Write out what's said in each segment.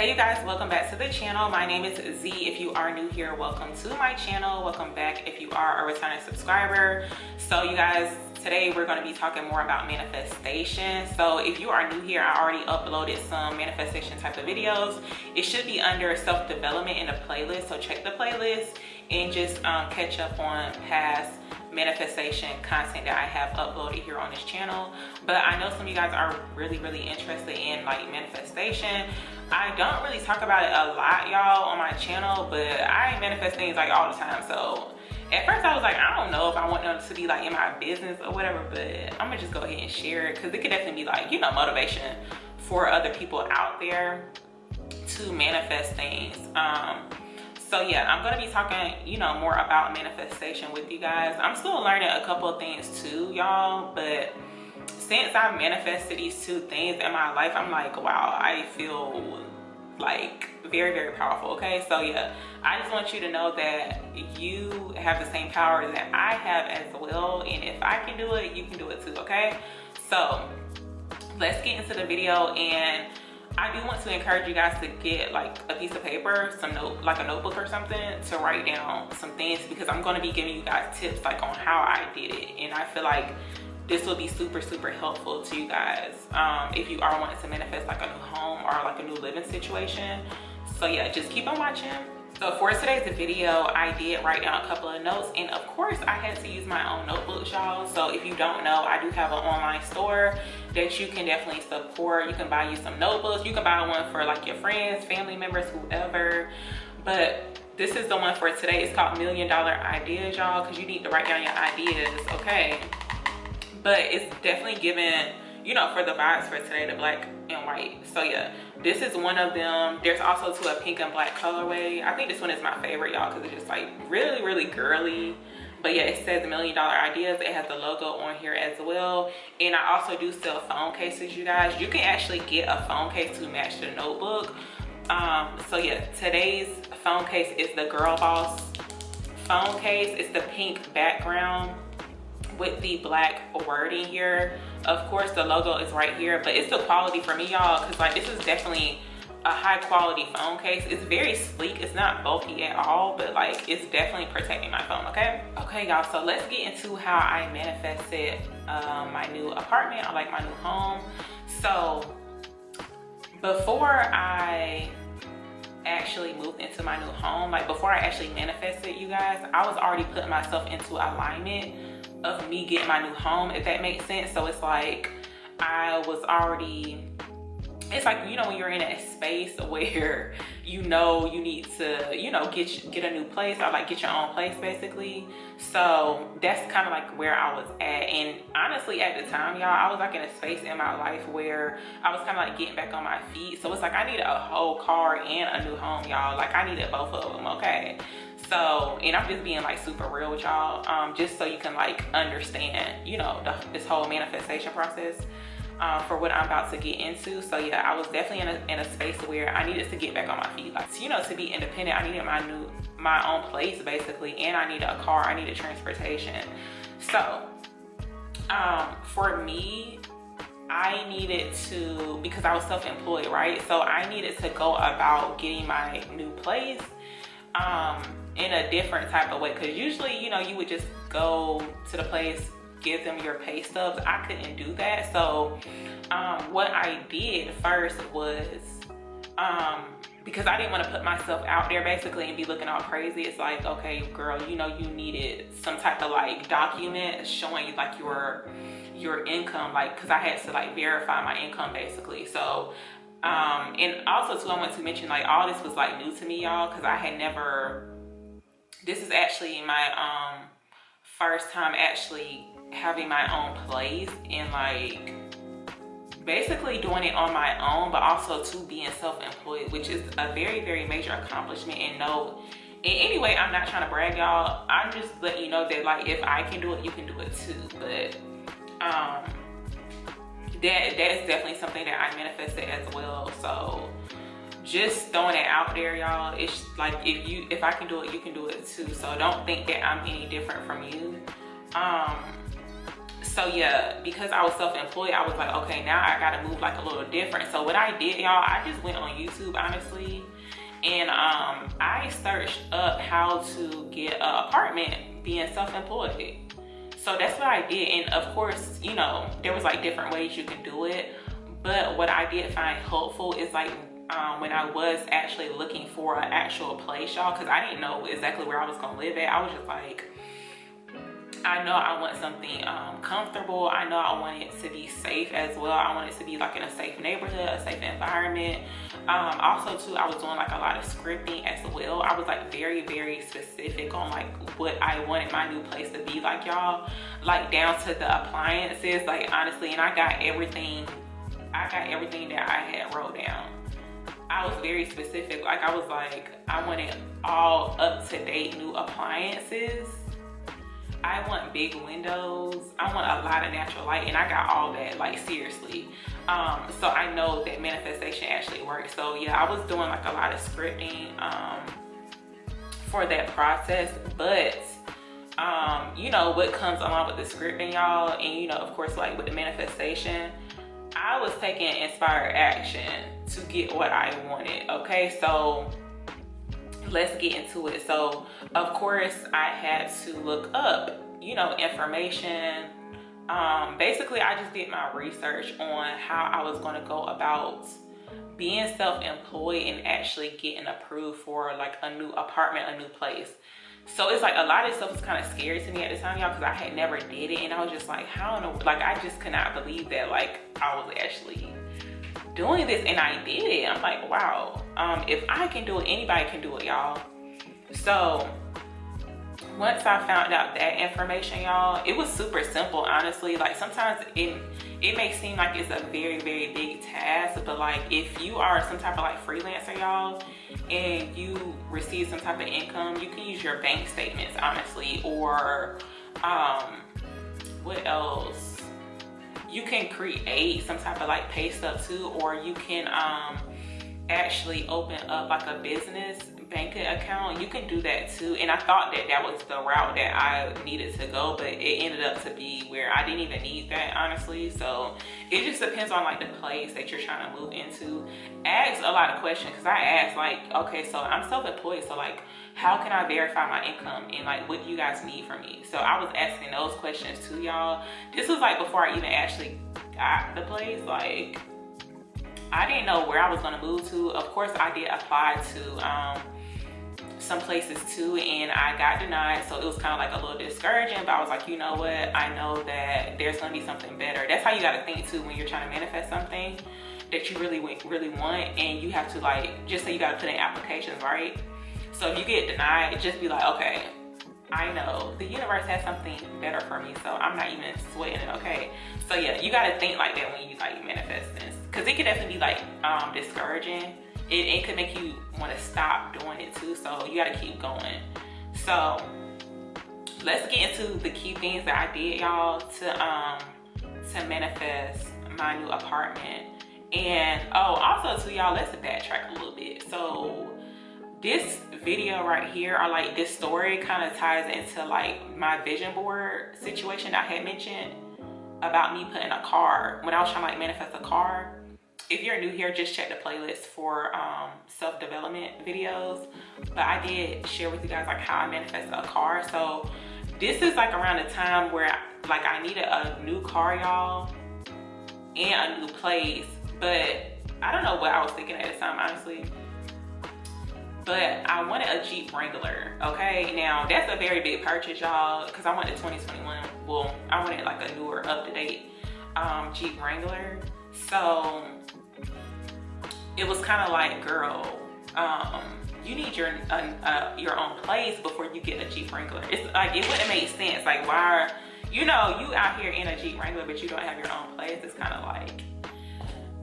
Hey you guys, welcome back to the channel. My name is Z. If you are new here, welcome to my channel. Welcome back if you are a returning subscriber. So you guys, today we're going to be talking more about manifestation. So if you are new here, I already uploaded some manifestation type of videos. It should be under self-development in the playlist, so check the playlist and just catch up on past manifestation content that I have uploaded here on this channel. But I know some of you guys are really interested in like manifestation. I don't really talk about it a lot, y'all, on my channel, but I manifest things like all the time. So at first I was like, I don't know if I want them to be like in my business or whatever, but I'm gonna just go ahead and share it because it could definitely be like, you know, motivation for other people out there to manifest things. So yeah, I'm gonna be talking, you know, more about manifestation with you guys. I'm still learning a couple of things too, y'all, but since I manifested these two things in my life, I'm like, wow, I feel like very powerful. Okay, so yeah, I just want you to know that you have the same power that I have as well, and if I can do it, you can do it too. Okay, so let's get into the video. And I do want to encourage you guys to get like a piece of paper, like a notebook or something to write down some things, because I'm going to be giving you guys tips like on how I did it, and I feel like this will be super helpful to you guys if you are wanting to manifest like a new home or like a new living situation. So yeah, just keep on watching. So for today's video, I did write down a couple of notes, and of course I had to use my own notebooks, y'all. So if you don't know, I do have an online store that you can definitely support. You can buy you some notebooks. You can buy one for like your friends, family members, whoever. But this is the one for today. It's called $1 Million Ideas, y'all, because you need to write down your ideas, okay? But it's definitely given, you know, for the vibes for today, the black and white. So yeah, this is one of them. There's also a pink and black colorway. I think this one is my favorite, y'all, because it's just like really girly. But yeah, it says $1 Million Ideas. It has the logo on here as well. And I also do sell phone cases, you guys. You can actually get a phone case to match the notebook. So yeah, today's phone case is the Girl Boss phone case. It's the pink background with the black wording here. Of course the logo is right here, but it's the quality for me, y'all, because like this is definitely a high quality phone case. It's very sleek. It's not bulky at all, but like it's definitely protecting my phone. Okay, y'all, so let's get into how I manifested my new apartment, or like my new home. So before I actually moved into my new home, like before I actually manifested, you guys, I was already putting myself into alignment of me getting my new home, if that makes sense. So it's like I was already, it's like, you know, when you're in a space where you know you need to, you know, get a new place, or like get your own place basically. So that's kind of like where I was at. And honestly, at the time, y'all, I was like in a space in my life where I was kind of like getting back on my feet. So it's like I needed a whole car and a new home, y'all. Like I needed both of them. Okay, so, and I'm just being like super real with y'all, just so you can like understand, you know, this whole manifestation process for what I'm about to get into. So yeah, I was definitely in a space where I needed to get back on my feet, like, you know, to be independent. I needed my own place basically, and I needed a car, I needed transportation. So for me, I needed to, because I was self-employed, right? So I needed to go about getting my new place in a different type of way, because usually, you know, you would just go to the place, give them your pay stubs. I couldn't do that. So what I did first was, because I didn't want to put myself out there basically and be looking all crazy, it's like, okay girl, you know, you needed some type of like document showing you like your income, like, because I had to like verify my income basically. So and also too, I want to mention like all this was like new to me, y'all, because I had never, this is actually my first time actually having my own place, and like basically doing it on my own, but also to being self-employed, which is a very major accomplishment. And no, in any way, I'm not trying to brag, y'all. I'm just letting you know that like if I can do it, you can do it too. But that is definitely something that I manifested as well. So just throwing it out there, y'all. It's like if I can do it, you can do it too. So don't think that I'm any different from you. So yeah, because I was self-employed, I was like, okay, now I gotta move like a little different. So what I did, y'all, I just went on YouTube, honestly, and I searched up how to get an apartment being self-employed. So that's what I did. And of course, you know, there was like different ways you can do it, but what I did find helpful is like when I was actually looking for an actual place, y'all, because I didn't know exactly where I was gonna live at. I was just like, I know I want something comfortable. I know I want it to be safe as well. I want it to be like in a safe neighborhood, a safe environment. Also too, I was doing like a lot of scripting as well. I was like very, very specific on like what I wanted my new place to be like, y'all. Like down to the appliances, like honestly, and I got everything that I had wrote down. I was very specific. Like I was like, I wanted all up-to-date new appliances. I want big windows. I want a lot of natural light, and I got all that, like seriously. So I know that manifestation actually works. So yeah, I was doing like a lot of scripting for that process, but you know what comes along with the scripting, y'all, and you know, of course, like with the manifestation, I was taking inspired action to get what I wanted. Okay, so let's get into it. So of course I had to look up, you know, information. Basically I just did my research on how I was going to go about being self-employed and actually getting approved for like a new apartment, a new place. So it's like a lot of stuff was kind of scary to me at the time, y'all, because I had never did it, and I was just like, how in the, like I just could not believe that like I was actually doing this, and I did it. I'm like, wow, if I can do it, anybody can do it, y'all. So once I found out that information, y'all, it was super simple, honestly. Like sometimes it may seem like it's a very, very big task, but like if you are some type of like freelancer, y'all, and you receive some type of income, you can use your bank statements, honestly, or what else? You can create some type of like pay stub too, or you can actually open up like a business banking account. You can do that too, and I thought that that was the route that I needed to go, but it ended up to be where I didn't even need that, honestly. So it just depends on like the place that you're trying to move into. Ask a lot of questions, because I asked like, okay, so I'm self-employed, so like how can I verify my income, and like what do you guys need from me? So I was asking those questions too, y'all. This was like before I even actually got the place. Like I didn't know where I was going to move to. Of course I did apply to some places too, and I got denied, so it was kind of like a little discouraging, but I was like, you know what, I know that there's going to be something better. That's how you got to think too when you're trying to manifest something that you really want, and you have to like, just say you got to put in applications, right? So if you get denied, just be like, okay, I know the universe has something better for me, so I'm not even sweating it, okay? So yeah, you got to think like that when you like manifest this, because it could definitely be like discouraging. It could make you want to stop doing it too, so you got to keep going. So let's get into the key things that I did, y'all, to manifest my new apartment. And oh, also too, y'all, let's backtrack a little bit. So this video right here, or like this story, kind of ties into like my vision board situation I had mentioned about me putting a car, when I was trying to like manifest a car. If you're new here, just check the playlist for self-development videos. But I did share with you guys like how I manifested a car. So this is like around the time where like I needed a new car, y'all, and a new place. But I don't know what I was thinking at the time, honestly. But I wanted a Jeep Wrangler, okay? Now that's a very big purchase, y'all, because I wanted 2021. Well, I wanted like a newer, up-to-date Jeep Wrangler. So it was kind of like, girl, you need your own place before you get a Jeep Wrangler. It's like, it wouldn't make sense. Like, why are, you know, you out here in a Jeep Wrangler, but you don't have your own place? It's kind of like,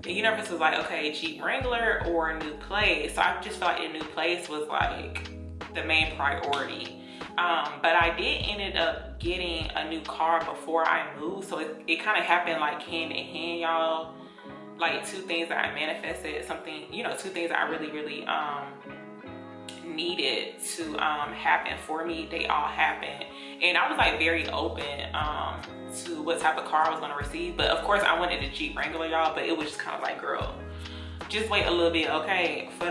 the universe was like, okay, Jeep Wrangler or a new place. So I just felt like a new place was like the main priority. But I did ended up getting a new car before I moved. So it kind of happened like hand in hand, y'all. Like two things that I manifested, something, you know, two things that I really, really needed to happen for me, they all happened. And I was like very open to what type of car I was gonna receive. But of course I wanted a Jeep Wrangler, y'all, but it was just kind of like, girl, just wait a little bit, okay, for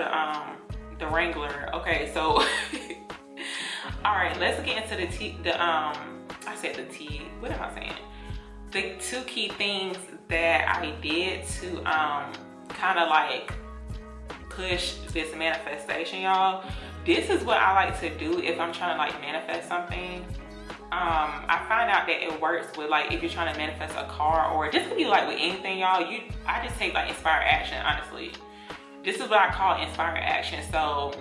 the Wrangler. Okay, so all right, let's get into what am I saying? The 2 key things that I did to kind of like push this manifestation, y'all. This is what I like to do if I'm trying to like manifest something. I find out that it works with like if you're trying to manifest a car, or this could be like with anything, y'all. I just take like inspired action, honestly. This is what I call inspired action. So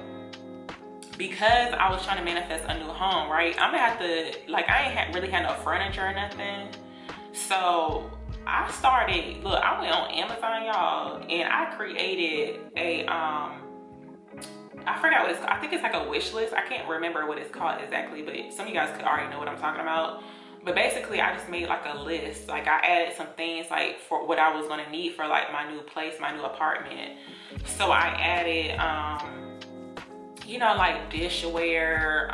because I was trying to manifest a new home, right, I'm gonna have to, like, I ain't really had no furniture or nothing. So I started, look, I went on Amazon, y'all, and I created a I forgot what it's called. I think it's like a wish list. I can't remember what it's called exactly, but some of you guys could already know what I'm talking about. But basically I just made like a list. Like I added some things like for what I was gonna need for like my new place, my new apartment. So I added you know, like dishware,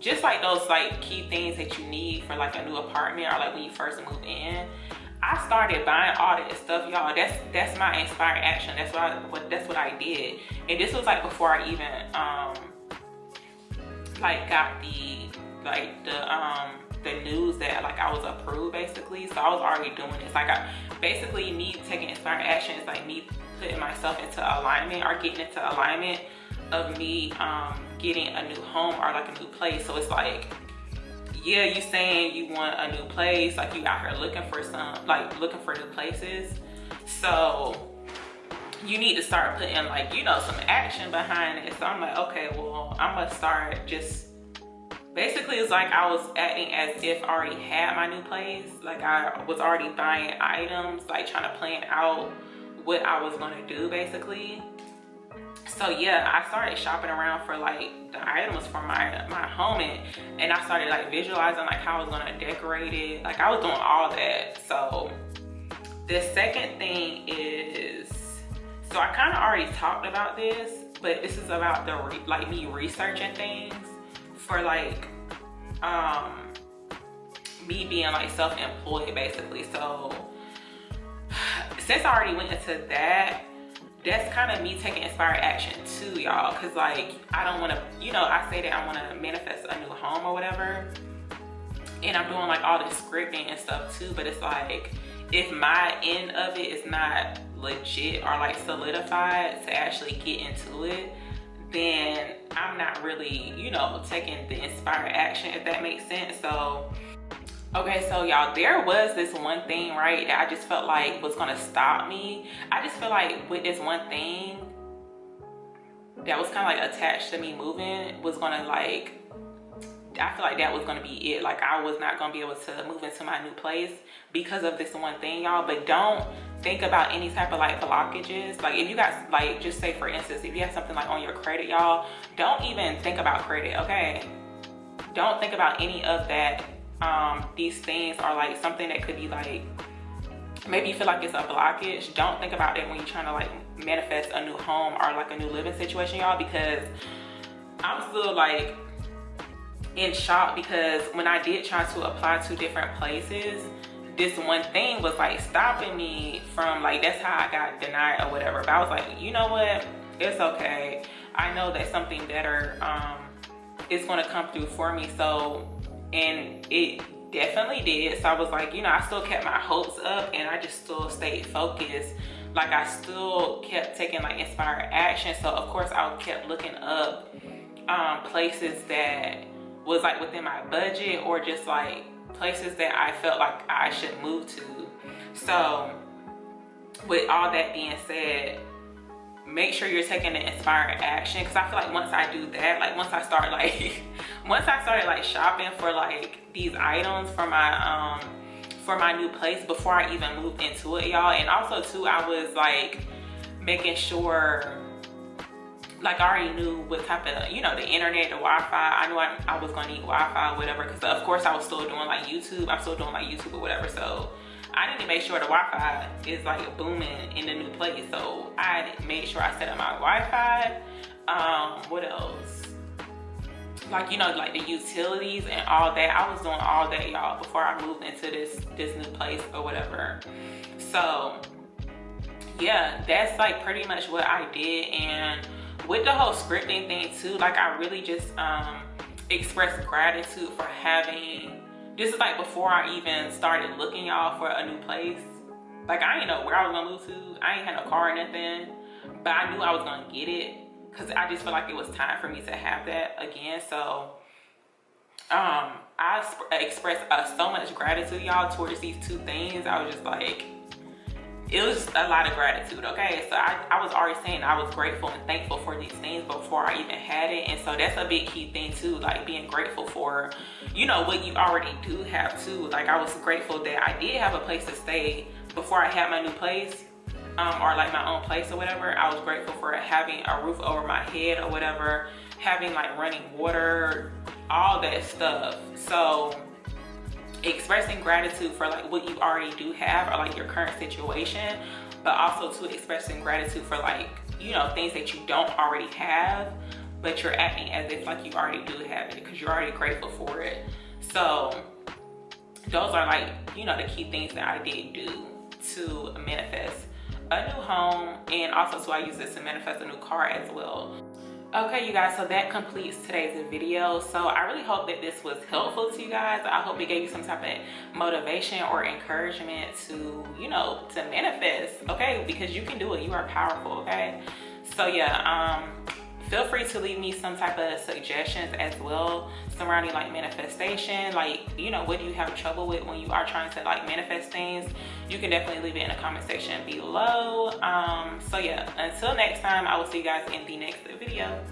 just like those like key things that you need for like a new apartment, or like when you first move in. I started buying all that stuff, y'all. That's my inspired action. That's what I did. And this was like before I even like got the news that like I was approved, basically. So I was already doing this. Like basically me taking inspired action is like me putting myself into alignment, or getting into alignment of me getting a new home or like a new place. So it's like, yeah, you saying you want a new place, like you out here looking for new places. So you need to start putting like, you know, some action behind it. So I'm like, okay, well, I'm gonna start just, basically it's like I was acting as if I already had my new place. Like I was already buying items, like trying to plan out what I was gonna do, basically. So yeah, I started shopping around for like the items for my home, and I started like visualizing like how I was gonna decorate it. Like I was doing all that. So the second thing is, so I kind of already talked about this, but this is about the me researching things for like me being like self-employed, basically. So since I already went into that, that's kind of me taking inspired action too, y'all. Cause like I don't want to, you know, I say that I want to manifest a new home or whatever, and I'm doing like all this scripting and stuff too. But it's like, if my end of it is not legit or like solidified to actually get into it, then I'm not really, you know, taking the inspired action, if that makes sense. So okay, so y'all, there was this one thing, right, that I just felt like was gonna stop me. I just feel like with this one thing that was kind of like attached to me moving was gonna like, I feel like that was gonna be it. Like I was not gonna be able to move into my new place because of this one thing, y'all. But don't think about any type of like blockages. Like if you got, like, just say for instance, if you have something like on your credit, y'all, don't even think about credit, okay? Don't think about any of that. These things are like something that could be like, maybe you feel like it's a blockage. Don't think about that when you're trying to like manifest a new home or like a new living situation, y'all, because I'm still like in shock, because when I did try to apply to different places, this one thing was like stopping me from, like, that's how I got denied or whatever. But I was like, you know what, it's okay. I know that something better is going to come through for me. So, and it definitely did. So I was like, you know, I still kept my hopes up, and I just still stayed focused. Like I still kept taking like inspired action. So of course I kept looking up places that was like within my budget, or just like places that I felt like I should move to. So with all that being said, make sure you're taking the inspired action, because I feel like once I do that, like once I start like once I started like shopping for like these items for my new place before I even moved into it, y'all. And also too, I was like making sure, like I already knew what type of, you know, the internet, the Wi-Fi. I knew I was gonna need Wi-Fi or whatever, because of course I was still doing like YouTube. I'm still doing like YouTube or whatever. So I need to make sure the Wi-Fi is like booming in the new place. So I made sure I set up my Wi-Fi. What else? Like, you know, like the utilities and all that. I was doing all that, y'all, before I moved into this new place or whatever. So yeah, that's like pretty much what I did. And with the whole scripting thing too, like I really just expressed gratitude for having, this is like before I even started looking, y'all, for a new place. Like I didn't know where I was gonna move to. I ain't had no car or nothing, but I knew I was gonna get it because I just felt like it was time for me to have that again. So I expressed so much gratitude, y'all, towards these two things. I was just like, it was just a lot of gratitude. Okay, so I was already saying I was grateful and thankful for these things before I even had it. And so that's a big key thing too, like being grateful for, you know, what you already do have too. Like I was grateful that I did have a place to stay before I had my new place, or like my own place or whatever. I was grateful for having a roof over my head or whatever, having like running water, all that stuff. So expressing gratitude for like what you already do have or like your current situation, but also to expressing gratitude for like, you know, things that you don't already have, but you're acting as if like you already do have it because you're already grateful for it. So those are like, you know, the key things that I did do to manifest a new home, and also so I use this to manifest a new car as well. Okay, you guys, so that completes today's video. So I really hope that this was helpful to you guys. I hope it gave you some type of motivation or encouragement to, you know, to manifest, okay? Because you can do it. You are powerful, okay? So yeah, feel free to leave me some type of suggestions as well surrounding like manifestation. Like, you know, what do you have trouble with when you are trying to like manifest things? You can definitely leave it in the comment section below. So yeah, until next time, I will see you guys in the next video.